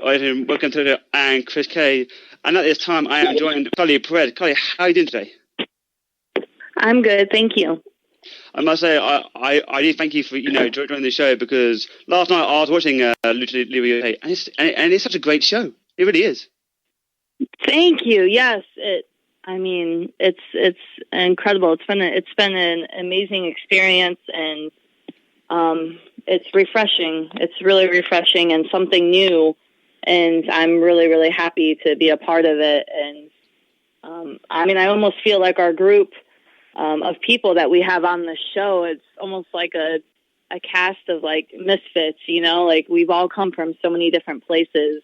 welcome to the and Chris K. And at this time, I am joined by Karlee Perez. Karlee, how are you doing today? I'm good, thank you. I must say, I do thank you for joining the show, because last night I was watching Lucha Underground, and it's such a great show. It really is. Thank you. Yes, it's incredible. It's been an amazing experience, and it's refreshing. It's really refreshing and something new, and I'm really, really happy to be a part of it. And I almost feel like our group of people that we have on the show, it's almost like a cast of like misfits, like we've all come from so many different places,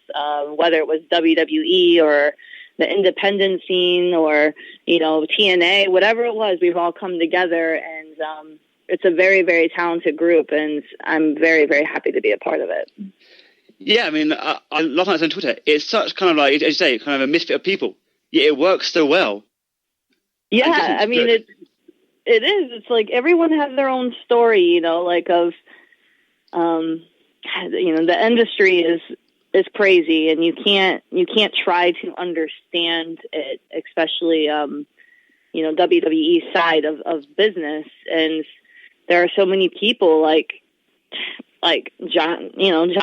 whether it was WWE or the independent scene or, TNA, whatever it was, we've all come together, and it's a very, very talented group, and I'm very, very happy to be a part of it. Yeah, I love it on Twitter. It's such kind of like, as you say, kind of a misfit of people. Yeah, it works so well. Yeah, it is. It's like everyone has their own story, the industry is crazy, and you can't try to understand it, especially WWE side of business. And there are so many people like John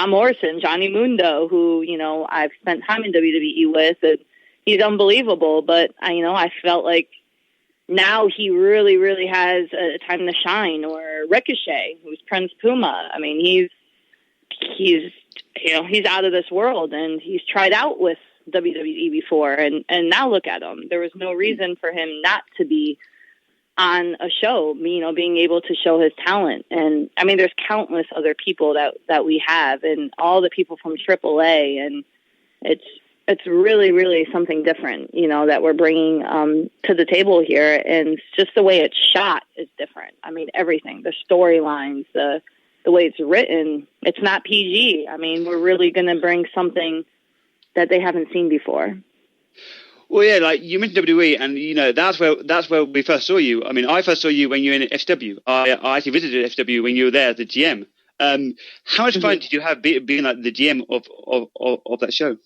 Morrison, Johnny Mundo, who I've spent time in WWE with, and he's unbelievable. But I felt like now he really, really has a time to shine. Or Ricochet, who's Prince Puma. He's out of this world, and he's tried out with WWE before, and now look at him. There was no reason for him not to be on a show, being able to show his talent. And there's countless other people that we have, and all the people from AAA, and it's really, really something different, that we're bringing to the table here. And just the way it's shot is different. Everything, the storylines, the way it's written, it's not PG. We're really going to bring something that they haven't seen before. Well, yeah, like you mentioned WWE, and that's where we first saw you. I first saw you when you were in FW. I actually visited FW when you were there as the GM. How much fun did you have being like the GM of that show?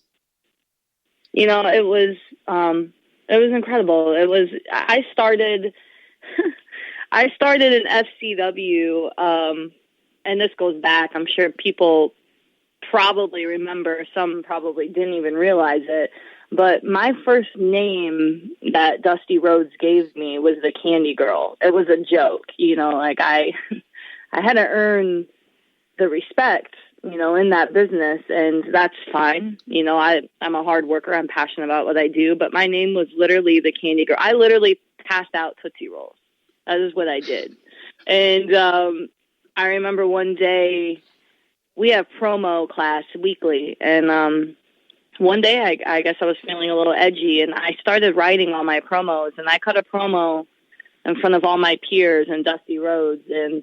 It was incredible. I started in FCW, and this goes back, I'm sure people probably remember, some probably didn't even realize it, but my first name that Dusty Rhodes gave me was the Candy Girl. It was a joke, I had to earn the respect, in that business, and that's fine. I'm a hard worker. I'm passionate about what I do, but my name was literally the Candy Girl. I literally passed out Tootsie Rolls. That is what I did. And I remember one day we have promo class weekly, and one day I guess I was feeling a little edgy, and I started writing all my promos, and I cut a promo in front of all my peers and Dusty Rhodes, and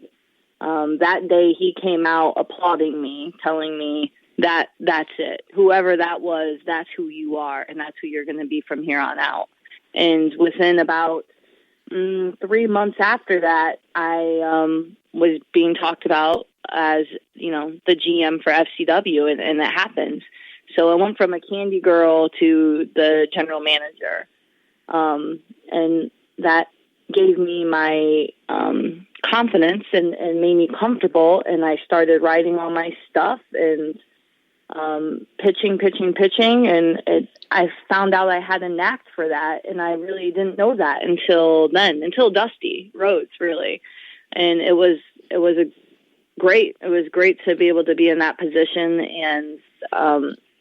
that day he came out applauding me, telling me that that's it. Whoever that was, that's who you are, and that's who you're going to be from here on out. And within about 3 months after that, I was being talked about as, the GM for FCW, and that happened. So I went from a Candy Girl to the general manager. And that gave me my confidence and made me comfortable, and I started writing all my stuff and pitching, and I found out I had a knack for that, and I really didn't know that until Dusty Rhodes, really. And it was great to be able to be in that position and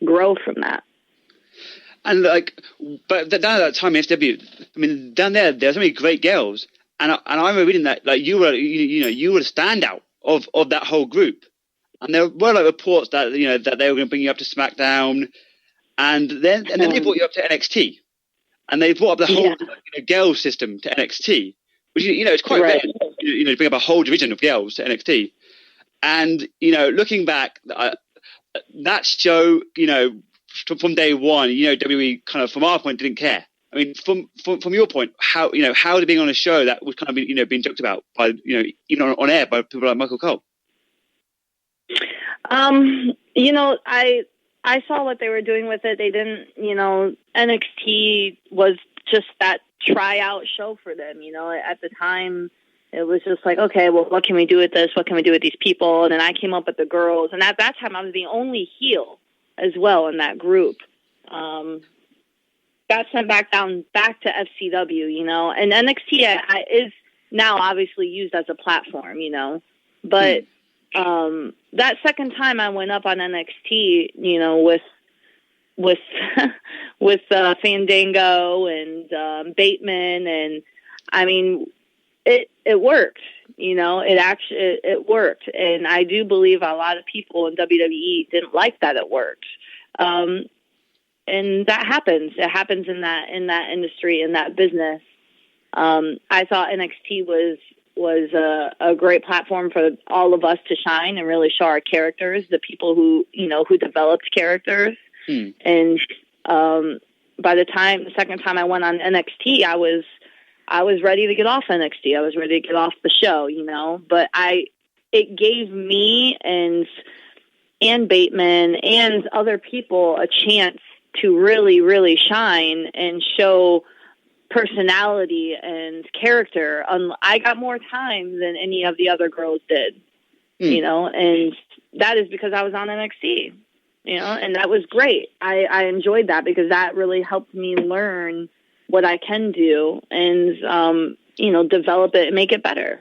grow from that. And but down at that time in FW, down there's so many great girls, and I remember reading that you were the standout of that whole group, and there were reports that that they were going to bring you up to SmackDown, and then they brought you up to NXT, and they brought up the whole girls system to NXT, which it's quite rare, to bring up a whole division of girls to NXT, and looking back, that show, from day one, WWE kind of, from our point, didn't care. From your point, how did being on a show that was kind of being joked about by even on air by people like Michael Cole? I saw what they were doing with it. They didn't, NXT was just that tryout show for them. At the time, it was just like, okay, well, what can we do with this? What can we do with these people? And then I came up with the girls. And at that time, I was the only heel as well in that group. Got sent back to FCW, and NXT is now obviously used as a platform, but that second time I went up on NXT, with with Fandango and Bateman, and I mean it worked, it worked, and I do believe a lot of people in WWE didn't like that it worked. And that happens. It happens in that industry, in that business. I thought NXT was a great platform for all of us to shine and really show our characters, the people who developed characters. And by the second time I went on NXT, I was ready to get off NXT. I was ready to get off the show, but it gave me and Bateman and other people a chance to really, really shine and show personality and character. I got more time than any of the other girls did, and that is because I was on NXT, and that was great. I enjoyed that because that really helped me learn what I can do and, develop it and make it better.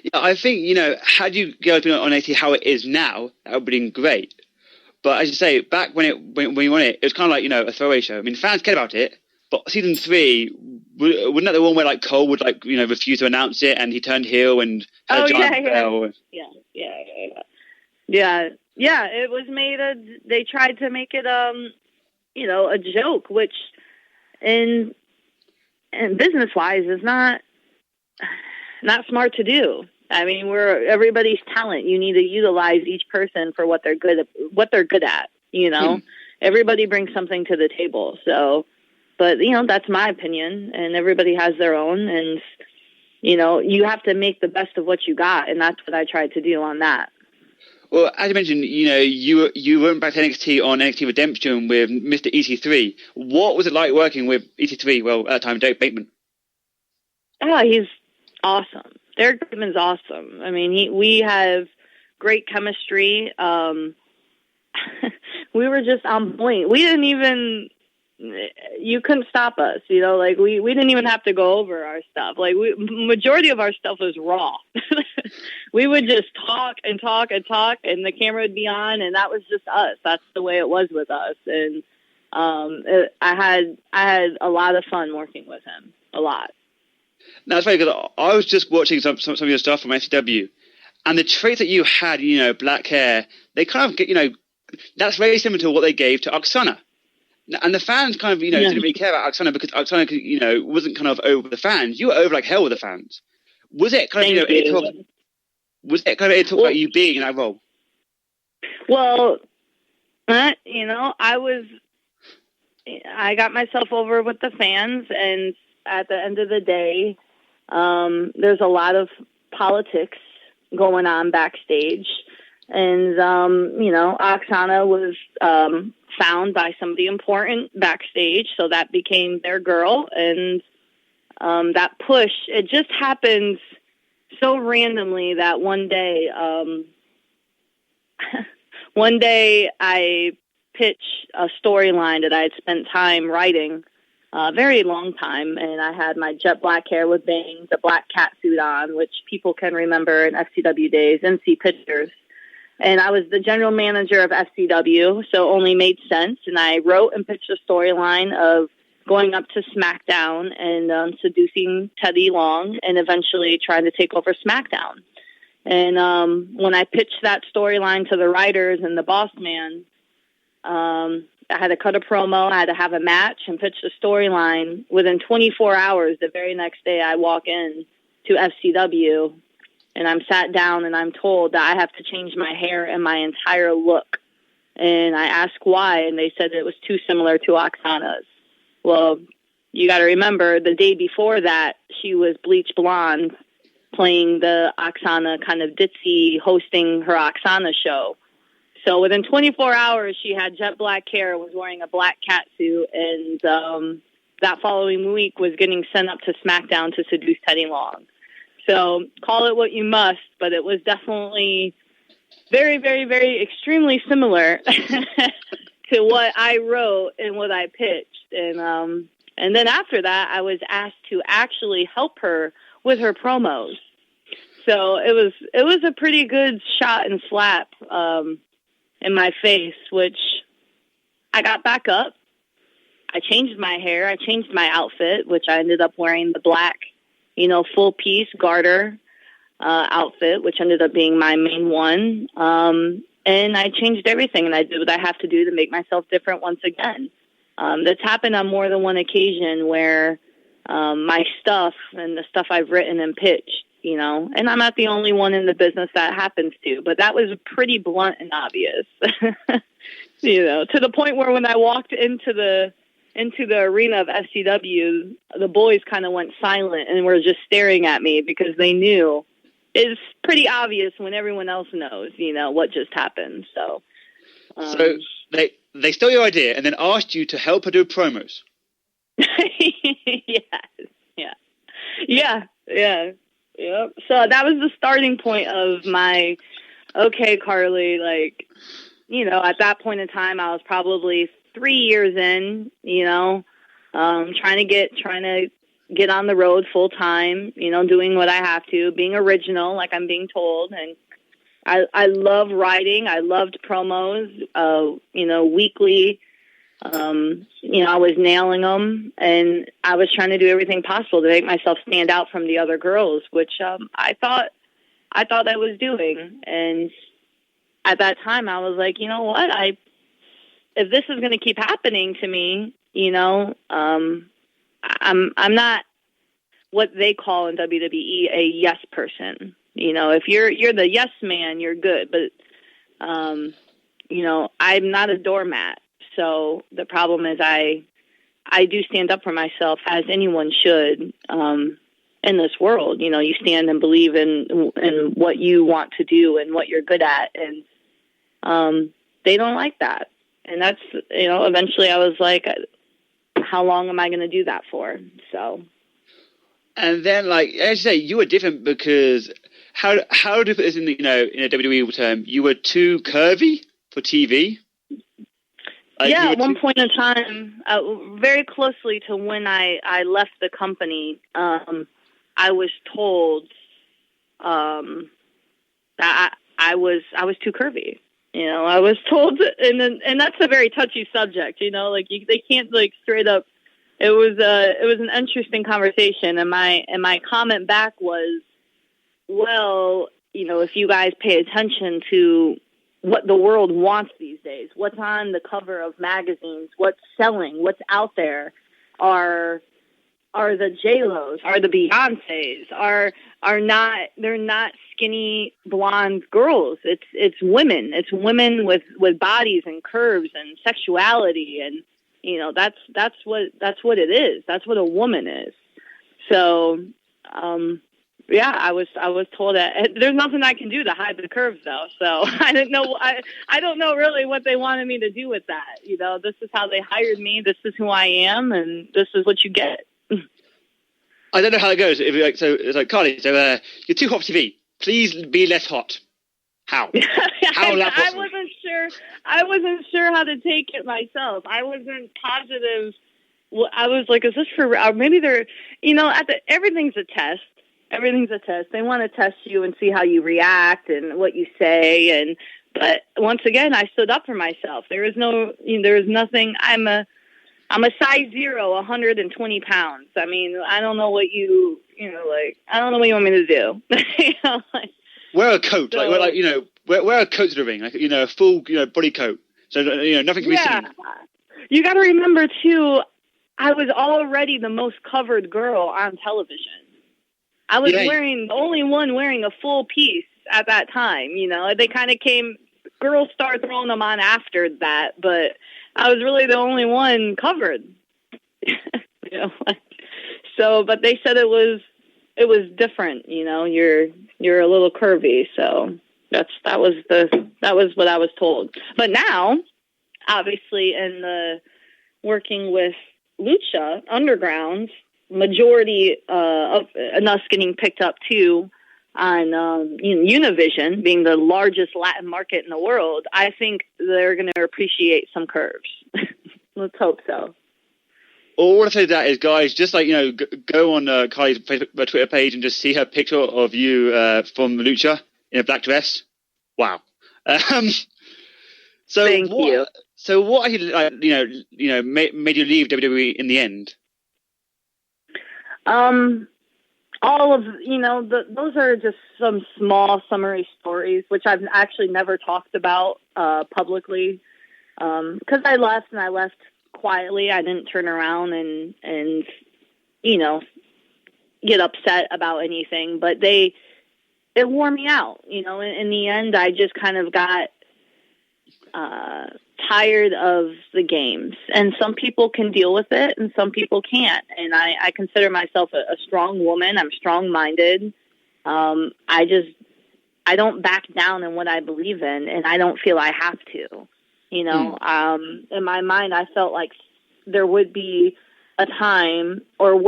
Yeah, I think, had you go on NXT how it is now, that would have been great. But as you say, back when you won it, it was kind of like, a throwaway show. I mean, fans cared about it, but season 3, wasn't that the one where like Cole would refuse to announce it and he turned heel and had a giant bell? Yeah. It was made they tried to make it a joke, which in business wise is not smart to do. I mean, everybody's talent. You need to utilize each person for what they're good at. Everybody brings something to the table. So, but that's my opinion, and everybody has their own. And you have to make the best of what you got, and that's what I tried to do on that. Well, as you mentioned, you went back to NXT on NXT Redemption with Mr. EC3. What was it like working with EC3? Well, at that time, Derek Bateman. Oh, he's awesome. Derek Bateman's awesome. I mean, we have great chemistry. We were just on point. We didn't even, you couldn't stop us, we didn't even have to go over our stuff. Majority of our stuff was raw. We would just talk and talk and talk, and the camera would be on, and that was just us. That's the way it was with us. And I had a lot of fun working with him. A lot. Now, it's funny because I was just watching some of your stuff from FCW, and the traits that you had, black hair, they kind of get, that's very similar to what they gave to Oksana. And the fans kind of, didn't really care about Oksana because Oksana, wasn't kind of over the fans. You were over like hell with the fans. Was it kind of, any talk about you being in that role? Well, I got myself over with the fans, and at the end of the day, there's a lot of politics going on backstage. And, Oksana was found by somebody important backstage, so that became their girl. And that push, it just happens so randomly that one day I pitched a storyline that I had spent time writing, a very long time, and I had my jet black hair with bangs, a black cat suit on, which people can remember in FCW days and see pictures. And I was the general manager of FCW, so it only made sense. And I wrote and pitched a storyline of going up to SmackDown and seducing Teddy Long and eventually trying to take over SmackDown. And when I pitched that storyline to the writers and the boss man, I had to cut a promo, I had to have a match and pitch the storyline. Within 24 hours, the very next day, I walk in to FCW and I'm sat down and I'm told that I have to change my hair and my entire look. And I asked why, and they said it was too similar to Oksana's. Well, you got to remember, the day before that, she was bleach blonde, playing the Oksana kind of ditzy, hosting her Oksana show. So within 24 hours, she had jet black hair, was wearing a black catsuit, and that following week was getting sent up to SmackDown to seduce Teddy Long. So call it what you must, but it was definitely very, very, very extremely similar to what I wrote and what I pitched. And then after that, I was asked to actually help her with her promos. So it was a pretty good shot and slap in my face, which I got back up. I changed my hair. I changed my outfit, which I ended up wearing the black, full piece garter outfit, which ended up being my main one. And I changed everything, and I did what I have to do to make myself different once again. That's happened on more than one occasion where my stuff and the stuff I've written and pitched, and I'm not the only one in the business that happens to, but that was pretty blunt and obvious, to the point where when I walked into the arena of FCW, the boys kind of went silent and were just staring at me because they knew it's pretty obvious when everyone else knows, what just happened. So they stole your idea and then asked you to help her do promos. Yeah. So that was the starting point of my, okay, Karlee, at that point in time, I was probably 3 years in, trying to get on the road full time, doing what I have to, being original, like I'm being told. And I love writing. I loved promos, weekly. I was nailing them, and I was trying to do everything possible to make myself stand out from the other girls, which I thought I was doing. And at that time, I was like, you know what? If this is going to keep happening to me, I'm not what they call in WWE a yes person. If you're the yes man, you're good. But, I'm not a doormat. So the problem is I do stand up for myself, as anyone should, in this world. You stand and believe in what you want to do and what you're good at. And they don't like that. And that's, eventually I was like, how long am I going to do that for? So. And then, as you say, you were different because how do you put this in in a WWE term? You were too curvy for TV. At one point in time, very closely to when I left the company, I was told that I was too curvy. I was told, and that's a very touchy subject. They can't straight up. It was an interesting conversation, and my comment back was, well, if you guys pay attention to what the world wants these days, what's on the cover of magazines, what's selling, what's out there, are the J-Los, are the Beyoncés, they're not skinny blonde girls. It's women. It's women with bodies and curves and sexuality, and that's what it is. That's what a woman is. So I was told that there's nothing I can do to hide the curves, though. So I didn't know. I don't know really what they wanted me to do with that. This is how they hired me. This is who I am, and this is what you get. I don't know how it goes. It's like, Karlee, you're too hot for TV. Please be less hot. How? I wasn't sure how to take it myself. I wasn't positive. I was like, is this for? Or maybe they're, everything's a test. Everything's a test. They want to test you and see how you react and what you say. But once again, I stood up for myself. There is nothing. I'm a size 0, 120 pounds. I mean, I don't know what I don't know what you want me to do. Wear a coat, so, wear a coat to the ring, a full, body coat. So, nothing can be seen. You got to remember too, I was already the most covered girl on television. I was the only one wearing a full piece at that time. They kind of girls started throwing them on after that, but I was really the only one covered. So, but they said it was different. You're a little curvy, so That was what I was told. But now, obviously, in the working with Lucha Underground, majority of us getting picked up too on Univision, being the largest Latin market in the world, I think they're going to appreciate some curves. Let's hope so. All I say to that is, guys, just like, go on Karlee's Facebook, Twitter page and just see her picture of you from Lucha in a black dress. Wow. Thank you. So what made you leave WWE in the end? All of, those are just some small summary stories, which I've actually never talked about publicly. Because I left quietly. I didn't turn around and get upset about anything, but it wore me out. In the end, I just kind of got tired of the games, and some people can deal with it and some people can't. And I consider myself a strong woman. I'm strong-minded. I don't back down in what I believe in, and I don't feel I have to. In my mind, I felt like there would be a time or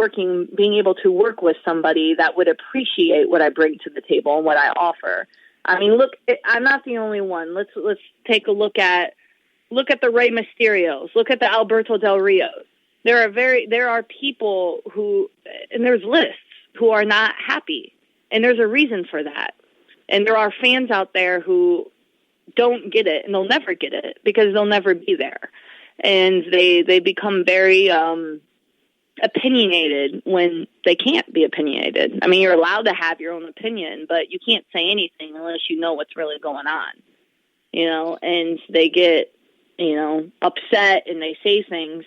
being able to work with somebody that would appreciate what I bring to the table and what I offer. I mean, look, I'm not the only one. Let's take a look at the Rey Mysterios. Look at the Alberto Del Rios. There are people who, and there's lists, who are not happy, and there's a reason for that. And there are fans out there who don't get it, and they'll never get it because they'll never be there. And they become very opinionated when they can't be opinionated. I mean, you're allowed to have your own opinion, but you can't say anything unless you know what's really going on. And they get, upset, and they say things,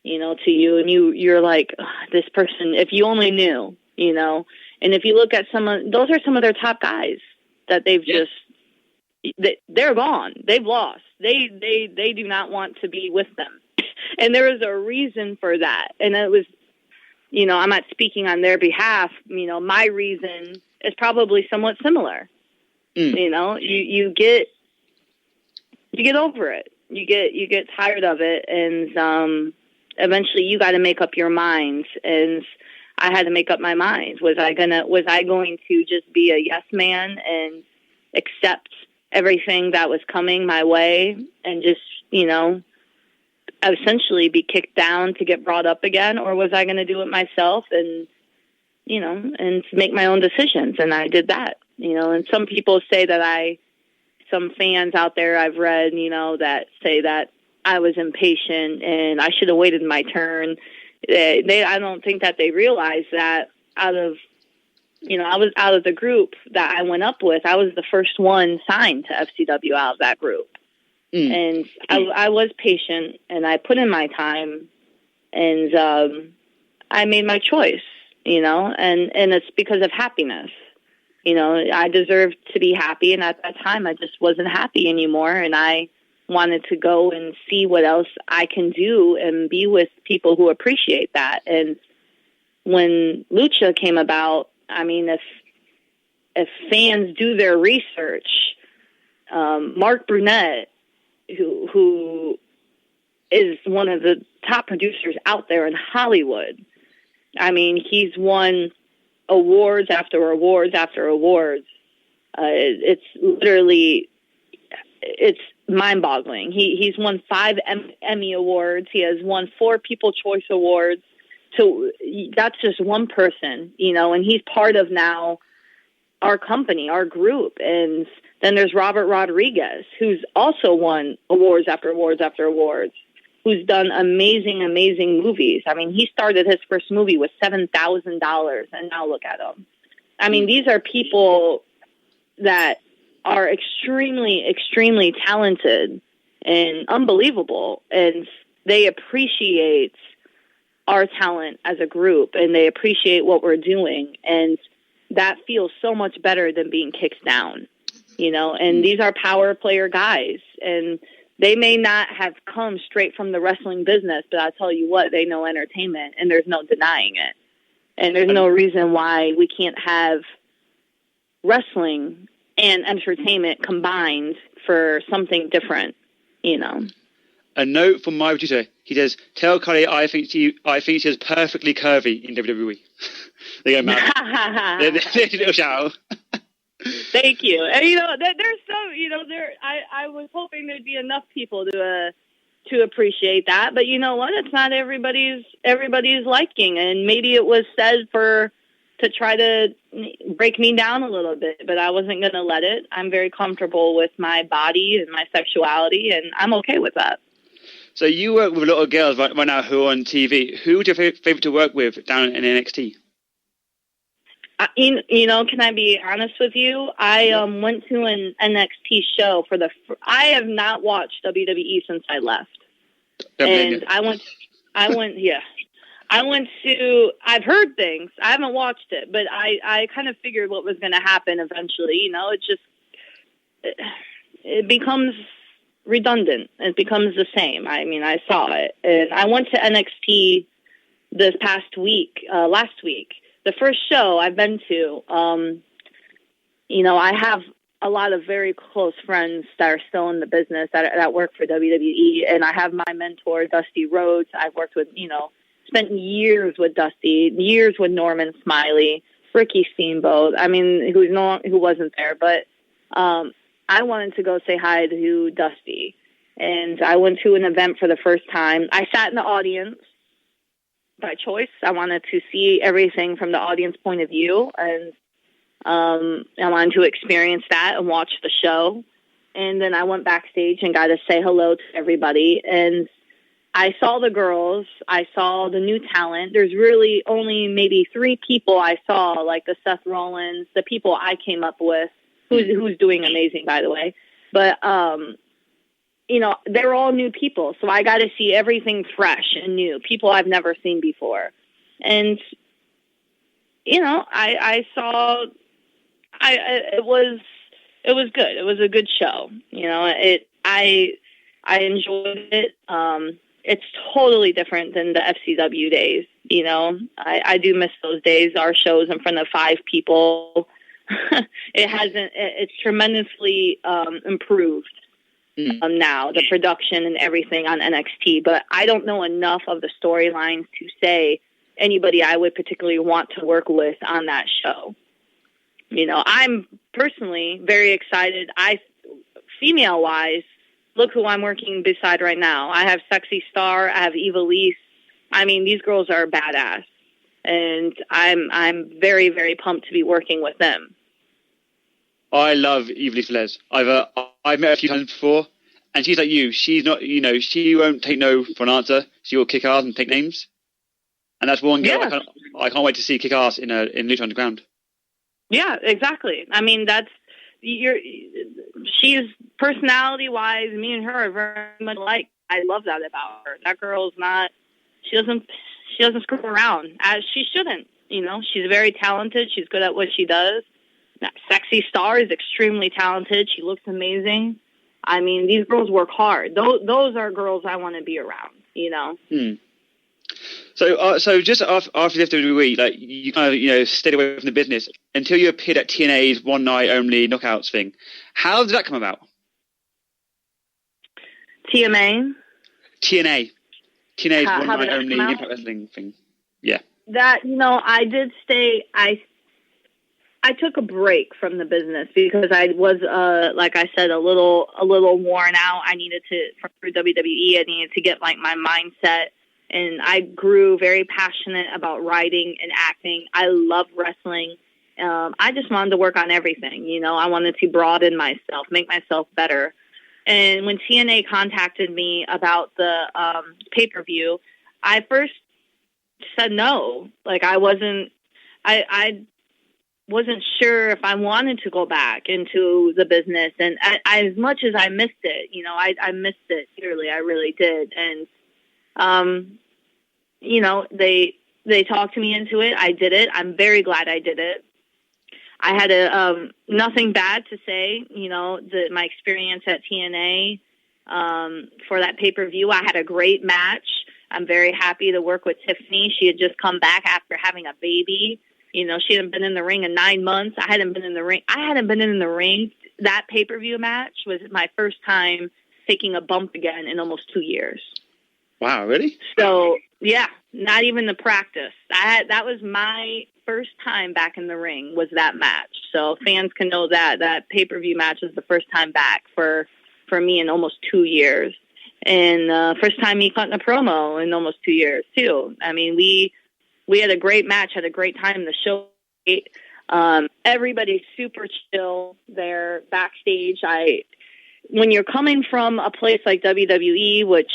to you, and you're like, this person, if you only knew, and if you look at those are some of their top guys that they've just, they're gone. They've lost. They do not want to be with them. And there was a reason for that. And it was, I'm not speaking on their behalf. My reason is probably somewhat similar. You get over it. You get tired of it. And, eventually you got to make up your mind. And I had to make up my mind. Was I going to just be a yes man and accept everything that was coming my way and just, essentially be kicked down to get brought up again? Or was I going to do it myself and make my own decisions? And I did that, and some people say that some fans out there I've read, that say that I was impatient and I should have waited my turn. I don't think that they realize that I was out of the group that I went up with. I was the first one signed to FCW out of that group. And I was patient, and I put in my time, and I made my choice, and it's because of happiness. I deserved to be happy, and at that time I just wasn't happy anymore, and I wanted to go and see what else I can do and be with people who appreciate that. And when Lucha came about, I mean, if fans do their research, Mark Brunette, who is one of the top producers out there in Hollywood, I mean, he's won awards after awards after awards. It's literally, it's mind-boggling. He's won 5 Emmy Awards. He has won 4 People's Choice Awards. So that's just one person, and he's part of now our company, our group. And then there's Robert Rodriguez, who's also won awards after awards after awards, who's done amazing, amazing movies. I mean, he started his first movie with $7,000, and now look at him. I mean, these are people that are extremely, extremely talented and unbelievable, and they appreciate our talent as a group, and they appreciate what we're doing, and that feels so much better than being kicked down, and these are power player guys, and they may not have come straight from the wrestling business, but I'll tell you what, they know entertainment, and there's no denying it, and there's no reason why we can't have wrestling and entertainment combined for something different, you know. A note from my producer. He says, "Tell Karlee I think she is perfectly curvy in WWE." They go mad. There's a little shout out. Thank you. And there's some, I was hoping there'd be enough people to appreciate that, but you know what? It's not everybody's liking, and maybe it was said to try to break me down a little bit, but I wasn't going to let it. I'm very comfortable with my body and my sexuality, and I'm okay with that. So you work with a lot of girls right now who are on TV. Who would your favorite to work with down in NXT? Can I be honest with you? I went to an NXT show I have not watched WWE since I left. And I went, yeah. I've heard things. I haven't watched it, but I kind of figured what was going to happen eventually. It becomes redundant. It becomes the same. I mean, I saw it. And I went to NXT this past week, last week. The first show I've been to, I have a lot of very close friends that are still in the business that work for WWE. And I have my mentor, Dusty Rhodes. I've worked with, spent years with Dusty, years with Norman Smiley, Ricky Steamboat. I mean, who wasn't there, but I wanted to go say hi to Dusty. And I went to an event for the first time. I sat in the audience by choice. I wanted to see everything from the audience point of view, and I wanted to experience that and watch the show. And then I went backstage and got to say hello to everybody. And I saw the girls. I saw the new talent. There's really only maybe 3 people I saw, like the Seth Rollins, the people I came up with, who's doing amazing, by the way. But, they're all new people. So I got to see everything fresh and new, people I've never seen before. And, I saw, it was good. It was a good show. I enjoyed it. It's totally different than the FCW days. I do miss those days, our shows in front of 5 people. It's tremendously improved now, the production and everything on NXT, but I don't know enough of the storylines to say anybody I would particularly want to work with on that show. I'm personally very excited. Female-wise, look who I'm working beside right now. I have Sexy Star. I have Eva Lise. I mean, these girls are badass, and I'm very, very pumped to be working with them. I love Eva Lise. I've met her a few times before, and she's like you. She's not, she won't take no for an answer. She will kick ass and take names. And that's one girl I can't wait to see kick ass in Lucha Underground. Yeah, exactly. I mean, she's personality-wise, me and her are very much alike. I love that about her. That girl's she doesn't screw around, as she shouldn't. She's very talented. She's good at what she does. That Sexy Star is extremely talented. She looks amazing. I mean, these girls work hard. Those are girls I want to be around, So just after you left WWE, like, you kind of, stayed away from the business until you appeared at TNA's One Night Only Knockouts thing. How did that come about? TNA's One Night Only Impact Wrestling thing. Yeah. That, I did stay. I took a break from the business because I was, like I said, a little worn out. I needed for WWE, I needed to get my mindset. And I grew very passionate about writing and acting. I love wrestling. I just wanted to work on everything. I wanted to broaden myself, make myself better. And when TNA contacted me about the pay-per-view, I first said no. I wasn't sure if I wanted to go back into the business. And as much as I missed it, I missed it dearly. I really did. And, they talked me into it. I did it. I'm very glad I did it. I had nothing bad to say, my experience at TNA, for that pay-per-view. I had a great match. I'm very happy to work with Tiffany. She had just come back after having a baby. You know, she hadn't been in the ring in 9 months. I hadn't been in the ring. That pay-per-view match was my first time taking a bump again in almost 2 years. Wow, really? So, yeah, not even the practice. That was my first time back in the ring, was that match. So fans can know that pay-per-view match was the first time back for me in almost 2 years. And first time me cutting a promo in almost 2 years, too. I mean, we had a great match, had a great time. The show, everybody's super chill there backstage. When you're coming from a place like WWE, which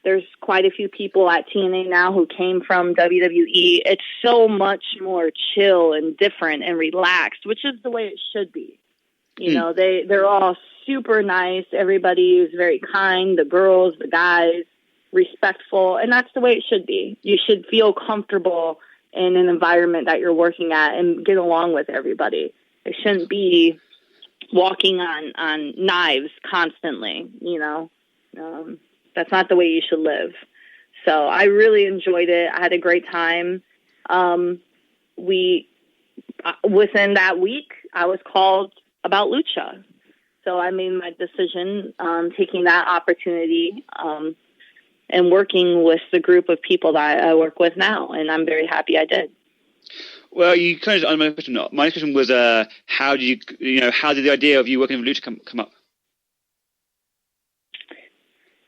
there's quite a few people at TNA now who came from WWE, it's so much more chill and different and relaxed, which is the way it should be. You know, they're all super nice. Everybody is very kind. The girls, the guys, respectful. And that's the way it should be. You should feel comfortable in an environment that you're working at and get along with everybody. It shouldn't be walking on knives constantly, you know. That's not the way you should live. So I really enjoyed it. I had a great time. Within that week, I was called about Lucha. So I made my decision, taking that opportunity, and working with the group of people that I work with now. And I'm very happy I did. Well, you kind of, my question was, how did the idea of you working with Lucha come up?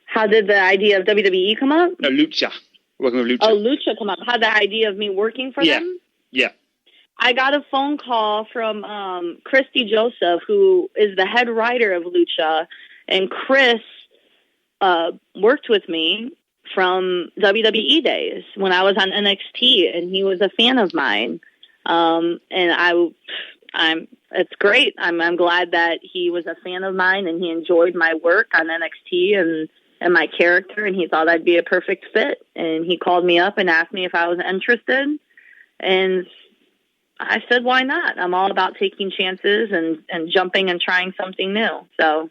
How did the idea of WWE come up? No, Lucha. Working with Lucha. Oh, Lucha come up. How the idea of me working for them? Yeah. I got a phone call from Christy Joseph, who is the head writer of Lucha, and Chris worked with me from WWE days when I was on NXT, and he was a fan of mine. And it's great. I'm glad that he was a fan of mine and he enjoyed my work on NXT and my character, and he thought I'd be a perfect fit. And he called me up and asked me if I was interested, and I said, why not? I'm all about taking chances and jumping and trying something new. So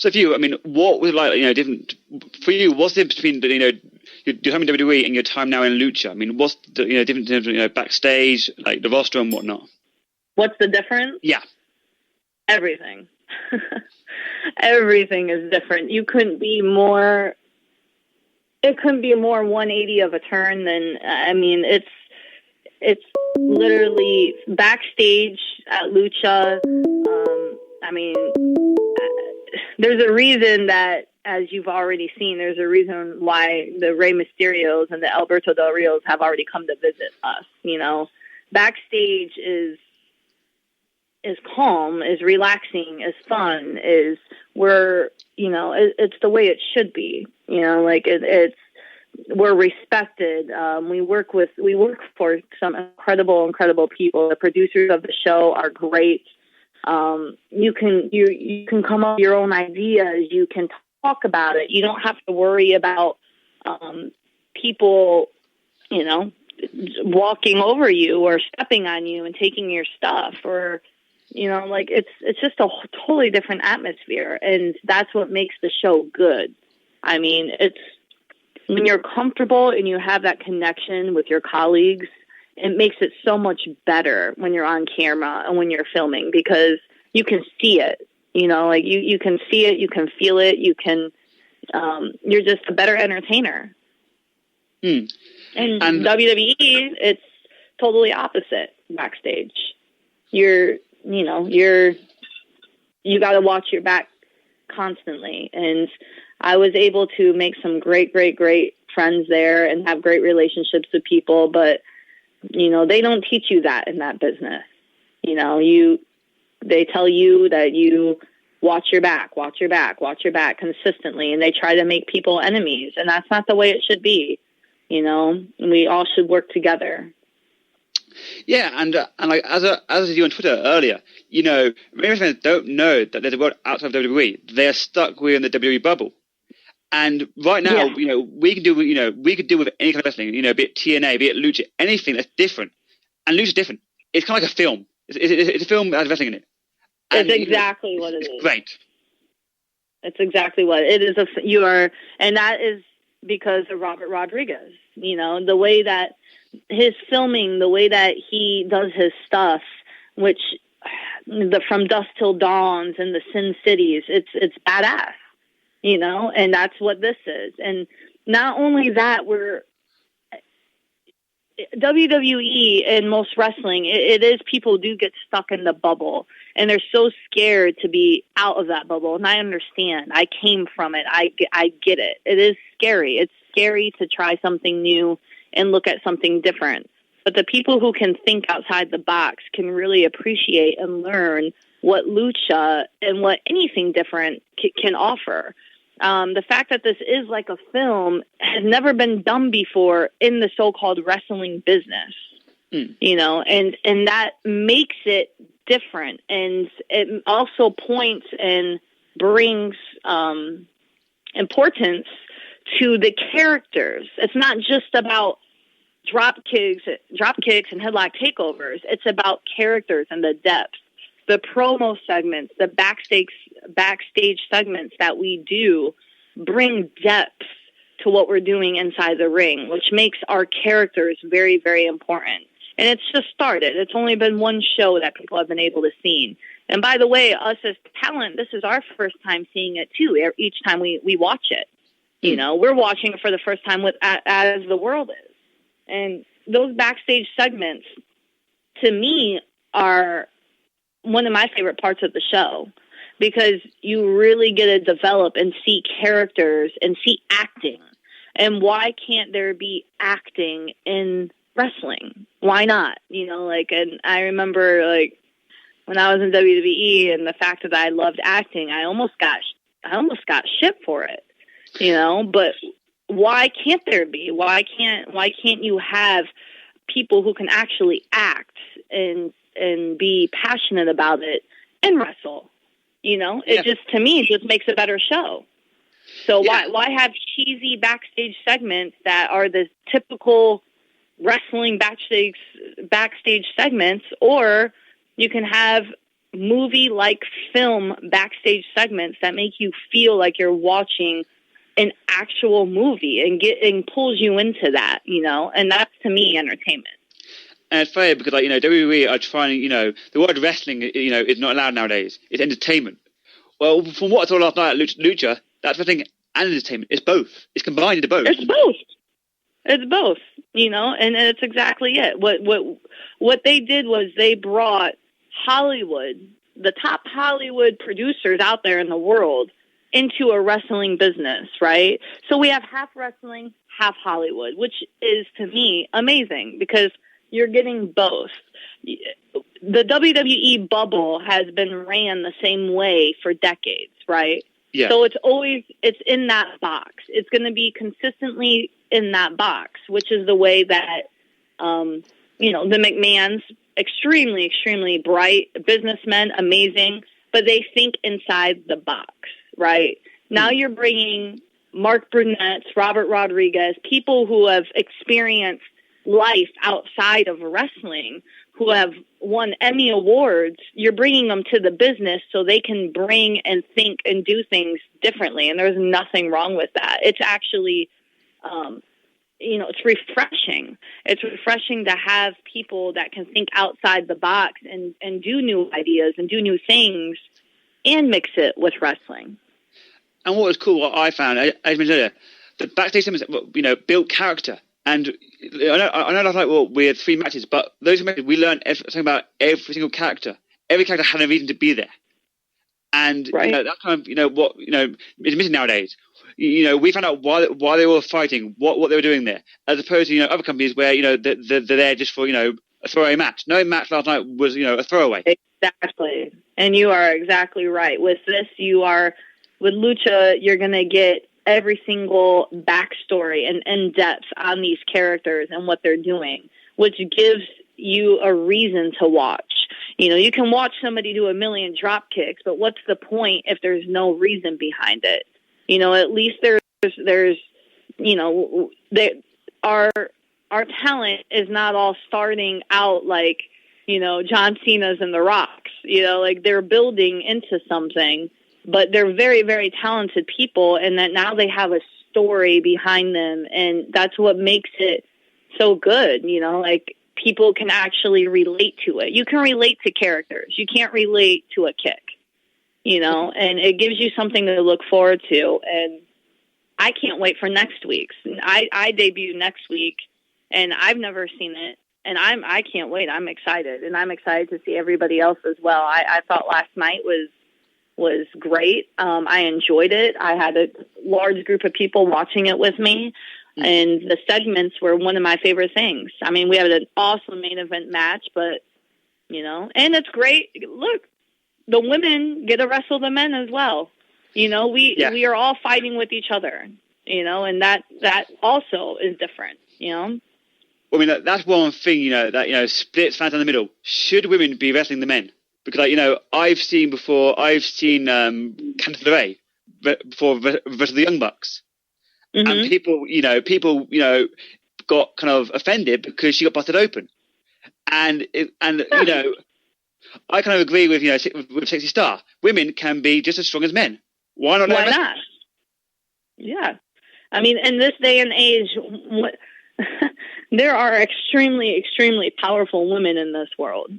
for you, I mean, what was it like, different for you? What's the difference between, your time in WWE and your time now in Lucha? I mean, what's the, difference in terms of, backstage, like the roster and whatnot? What's the difference? Yeah. Everything. Everything is different. It couldn't be more 180 of a turn than, it's literally backstage at Lucha. There's a reason that, as you've already seen, there's a reason why the Rey Mysterios and the Alberto Del Rios have already come to visit us. Backstage is calm, is relaxing, is fun, it's the way it should be. We're respected. We work for some incredible people. The producers of the show are great. You can come up with your own ideas. You can talk about it. You don't have to worry about people, walking over you or stepping on you and taking your stuff, or it's just a totally different atmosphere, and that's what makes the show good. I mean, it's when you're comfortable and you have that connection with your colleagues, it makes it so much better when you're on camera and when you're filming, because you can see it, you can see it, you can feel it, you're just a better entertainer. And WWE, it's totally opposite backstage. You got to watch your back constantly. And I was able to make some great friends there and have great relationships with people, but they don't teach you that in that business. They tell you that you watch your back consistently, and they try to make people enemies, and that's not the way it should be. We all should work together. Yeah, and like as I did you on Twitter earlier, many fans don't know that there's a world outside of WWE. They're stuck within the WWE bubble. And right now, we can deal with any kind of wrestling, be it TNA, be it Lucha, anything that's different. And Lucha's different. It's kind of like a film. It's a film that has wrestling in it. And, it's exactly what it is. Great. It's exactly what it is. And that is because of Robert Rodriguez. You know, the way that his filming, the way that he does his stuff, which the From Dusk Till Dawns and the Sin Cities, it's badass, you know, and that's what this is. And not only that, WWE and most wrestling, it is people do get stuck in the bubble, and they're so scared to be out of that bubble. And I understand. I came from it. I get it. It is scary. It's scary to try something new and look at something different. But the people who can think outside the box can really appreciate and learn what lucha and what anything different can offer. The fact that this is like a film has never been done before in the so-called wrestling business, you know, and that makes it different. And it also points and brings importance to the characters. It's not just about drop kicks and headlock takeovers. It's about characters and the depth. The promo segments, the backstage segments that we do bring depth to what we're doing inside the ring, which makes our characters very, very important. And it's just started. It's only been one show that people have been able to see. And by the way, us as talent, this is our first time seeing it too. Each time we watch it, you know, we're watching it for the first time as the world is. And those backstage segments, to me, are one of my favorite parts of the show, because you really get to develop and see characters and see acting. And why can't there be acting in wrestling? Why not? You know, like, and I remember, like, when I was in WWE and the fact that I loved acting, I almost got shit for it, you know, but why can't there be? Why can't you have people who can actually act and be passionate about it and wrestle? You know, it just, to me, it just makes a better show. So why have cheesy backstage segments that are the typical wrestling backstage segments, or you can have movie-like film backstage segments that make you feel like you're watching an actual movie and pulls you into that, you know, and that's, to me, entertainment. And it's funny because, like, you know, WWE are trying, you know, the word wrestling, you know, is not allowed nowadays. It's entertainment. Well, from what I saw last night at Lucha, that's wrestling and entertainment. It's both. It's combined into both. It's both, you know, and it's exactly it. What they did was they brought Hollywood, the top Hollywood producers out there in the world, into a wrestling business, right? So we have half wrestling, half Hollywood, which is, to me, amazing, because you're getting both. The WWE bubble has been ran the same way for decades, right? Yeah. So it's in that box. It's going to be consistently in that box, which is the way that, you know, the McMahons, extremely, extremely bright businessmen, amazing, but they think inside the box, right? Now you're bringing Mark Brunett's, Robert Rodriguez, people who have experienced life outside of wrestling, who have won Emmy Awards. You're bringing them to the business so they can bring and think and do things differently. And there's nothing wrong with that. It's actually, you know, it's refreshing. It's refreshing to have people that can think outside the box and do new ideas and do new things and mix it with wrestling. And what was cool, what I found, as I mentioned earlier, the backstage segments, you know, built character. And I know last night, well, we had 3 matches, but those matches, we learned something about every single character. Every character had a reason to be there. And, you know, that kind of, you know, what, you know, is missing nowadays. You know, we found out why they were fighting, what they were doing there, as opposed to, you know, other companies where, you know, they're there just for, you know, a throwaway match. No match last night was, you know, a throwaway. Exactly. And you are exactly right. With this, with Lucha, you're going to get every single backstory and in-depth on these characters and what they're doing, which gives you a reason to watch. You know, you can watch somebody do a million drop kicks, but what's the point if there's no reason behind it? You know, at least there's you know, our talent is not all starting out like, you know, John Cena's and The Rock's, you know, like they're building into something. But they're very, very talented people, and that now they have story behind them, and that's what makes it so good. You know, like, people can actually relate to it. You can relate to characters. You can't relate to a kick, you know, and it gives you something to look forward to. And I can't wait for next week's. I debut next week, and I've never seen it, and I can't wait. I'm excited, and I'm excited to see everybody else as well. I thought last night was great. I enjoyed it. I had a large group of people watching it with me, and the segments were one of my favorite things. I mean, we had an awesome main event match, but, you know, and it's great. Look, the women get to wrestle the men as well. You know, we are all fighting with each other, you know, and that also is different, you know. Well, I mean, that's one thing, you know, that, you know, splits fans down the middle. Should women be wrestling the men? Because, like, you know, I've seen Candice LeRae before versus the Young Bucks. Mm-hmm. And people, you know, got kind of offended because she got busted open. And you know, I kind of agree with, you know, with Sexy Star. Women can be just as strong as men. Why not? Why not? Yeah. I mean, in this day and age, there are extremely, extremely powerful women in this world.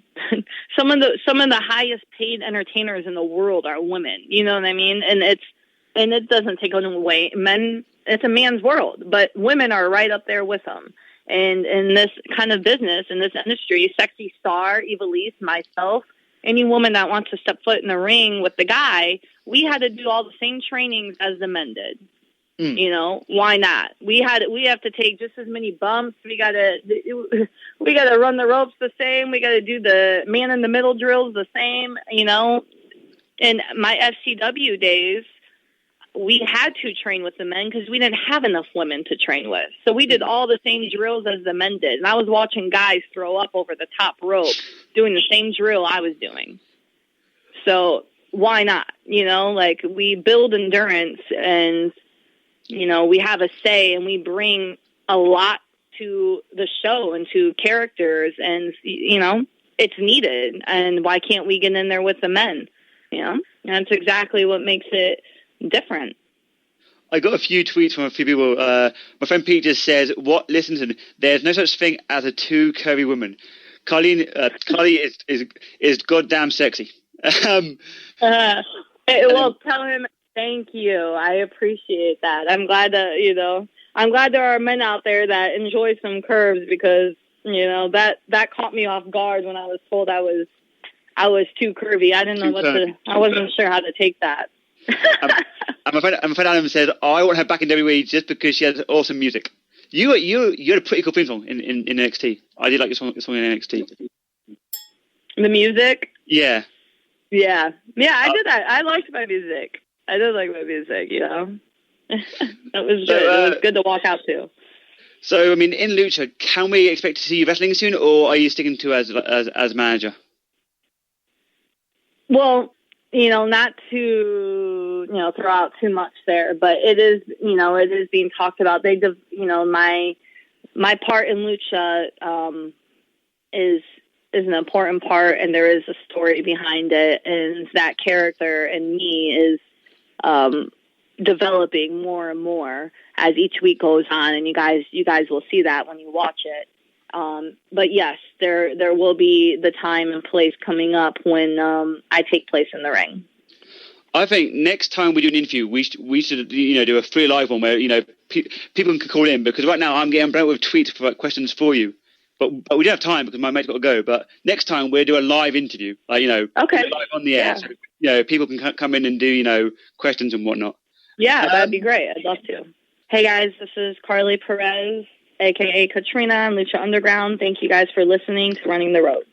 Some of the highest paid entertainers in the world are women. You know what I mean? And it doesn't take away men. It's a man's world, but women are right up there with them. And in this kind of business, in this industry, Sexy Star, Evilise, myself, any woman that wants to step foot in the ring with the guy, we had to do all the same trainings as the men did. You know, why not? We have to take just as many bumps. We gotta run the ropes the same. We gotta do the man in the middle drills the same. You know, in my FCW days, we had to train with the men because we didn't have enough women to train with. So we did all the same drills as the men did. And I was watching guys throw up over the top rope doing the same drill I was doing. So why not? You know, like, we build endurance, and, you know, we have a say, and we bring a lot to the show and to characters, and, you know, it's needed. And why can't we get in there with the men? You know, and that's exactly what makes it different. I got a few tweets from a few people. My friend Pete just says, listen to, there's no such thing as a too curvy woman. Karlee is goddamn sexy. Well, tell him thank you. I appreciate that. I'm glad that, you know, there are men out there that enjoy some curves, because, you know, that caught me off guard when I was told I was too curvy. I didn't know I wasn't sure how to take that. And my friend Adam said, I want her back in WWE just because she has awesome music. You had a pretty cool theme song in NXT. I did like your song in NXT. The music? Yeah. Yeah, I did that. I liked my music. I did like my music, you know. That was good. It was good to walk out to. So, I mean, in Lucha, can we expect to see you wrestling soon, or are you sticking to as manager? Well, you know, not to, you know, throw out too much there, but it is being talked about. You know, my part in Lucha is an important part, and there is a story behind it, and that character and me is developing more and more as each week goes on, and you guys will see that when you watch it. But yes, there will be the time and place coming up when I take place in the ring. I think next time we do an interview, we should you know, do a free live one where, you know, people can call in, because right now I'm getting blank with tweets for questions for you, but we don't have time because my mate's got to go. But next time we'll do a live interview, like, you know, okay, live on the air, yeah. So, you know, people can come in and do, you know, questions and whatnot. Yeah, that'd be great. I'd love to. Hey guys, this is Karlee Perez, aka Catrina, on Lucha Underground. Thank you guys for listening to Running the Road.